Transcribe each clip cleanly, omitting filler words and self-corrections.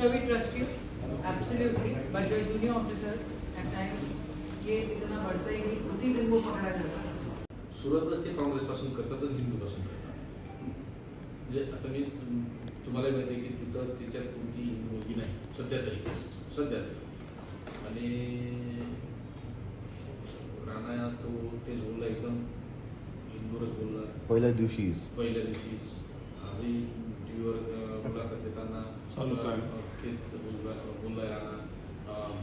So we trust you, absolutely. But the junior officers at times ये इतना बढ़ता ही नहीं, उसी दिन वो पकड़ा जाता है. सुरुवातच ते काँग्रेस पासून करतात आणि हिंदू पासून करतात. म्हणजे आता मी तुम्हाला माहिती आहे की तिथं त्याच्यात कोणती मुलगी नाही सध्या तरी आणि राणा तो तेच बोलला एकदम हिंदूवरच बोलला पहिल्या दिवशीच आजही टीव्हीवर मुलाखत देताना तेच बोललाय राणा.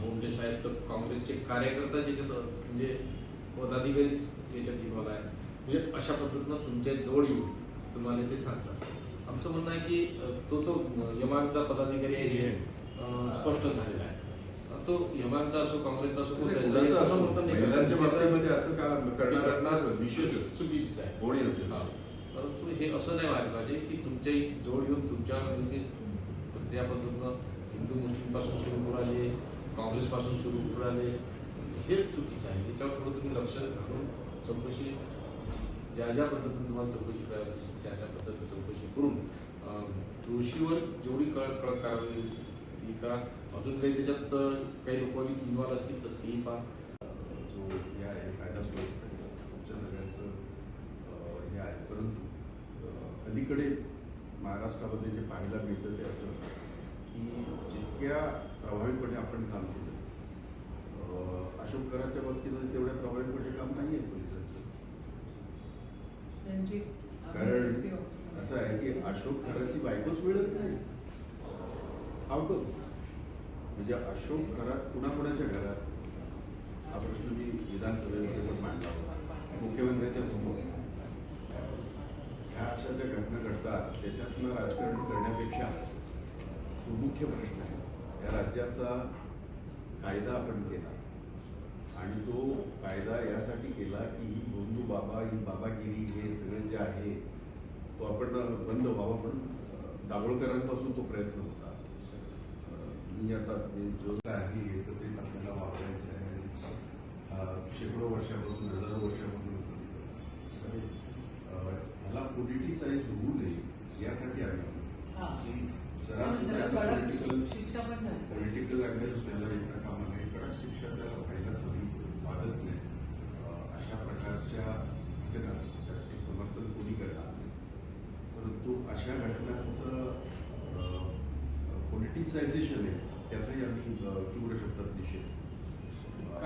बोंडे साहेब तर काँग्रेसचे कार्यकर्ता ज्याच्यात म्हणजे पदाधिकारीच याच्यात इन्व्हॉल्व आहे. म्हणजे अशा पद्धतीनं तुमच्या जवळ येऊन तुम्हाला ते सांगतात. आमचं म्हणणं आहे की तो यमानचा पदाधिकारी आहे हे स्पष्ट झालेला आहे. तो यमानचा असो काँग्रेसचा असो असं म्हणतात महिलांच्या बाबतीमध्ये असं का करणारा निषेध चुकीचीच आहे कोणी असेल. परंतु हे असं नाही व्हायला पाहिजे की तुमच्या जवळ येऊन तुमच्या त्या पद्धतीनं हिंदू मुस्लिम पासून सुरू करू आले काँग्रेस पासून सुरू करू आले हे चुकीचं आहे. त्याच्यावर थोडं तुम्ही लक्ष घालून चौकशी ज्या पद्धतीने तुम्हाला चौकशी करायची त्या पद्धतीने चौकशी करून दोषीवर जेवढी कडक कारवाई ती करा. अजून काही त्याच्यात काही लोक इन्व्हॉल्व असतील तर तेही पहा. जो हे आहे कायदा सुव्यवस्था तुमच्या सगळ्यांचं हे आहे. परंतु अलीकडे महाराष्ट्रामध्ये जे पाहायला मिळतं ते असं की जितक्या प्रभावीपणे आपण काम केलं अशोक कराच्या बाबतीमध्ये तेवढ्या प्रभावीपणे काम नाही आहे पोलिसांचं. कारण असं आहे की अशोक खराची बायकोच मिळत नाही. म्हणजे अशोक खरात कुणाकुणाच्या घरात हा प्रश्न मी विधानसभेमध्ये पण मांडला होता मुख्यमंत्र्यांच्या समोर. ह्या अशा ज्या घटना घडतात त्याच्यातनं राजकारण करण्यापेक्षा जो मुख्य प्रश्न आहे या राज्याचा कायदा आपण केला आणि तो कायदा यासाठी केला की ही भोंदू बाबा ही बाबागिरी हे सगळं जे आहे तो आपण बंद व्हावा म्हणून दाभोळकरांपासून तो प्रयत्न होता. मी आता जो आहे एकत्रित आपल्याला वापरायचं आहे शेकडो वर्षापासून हजारो वर्षापासून ह्याला पोलिटिसाइज होऊ नये यासाठी आम्ही जरा पॉलिटिकल अँगल्स त्याला येता कामा नये. कडक शिक्षा त्याला व्हायलाच हवी वादच नाही. अशा प्रकारच्या घटना त्याचं समर्थन कोणी करणार नाही. परंतु अशा घटनांचं पॉलिटिसायझेशन आहे त्याचाही आम्ही तीव्र शब्दात निषेध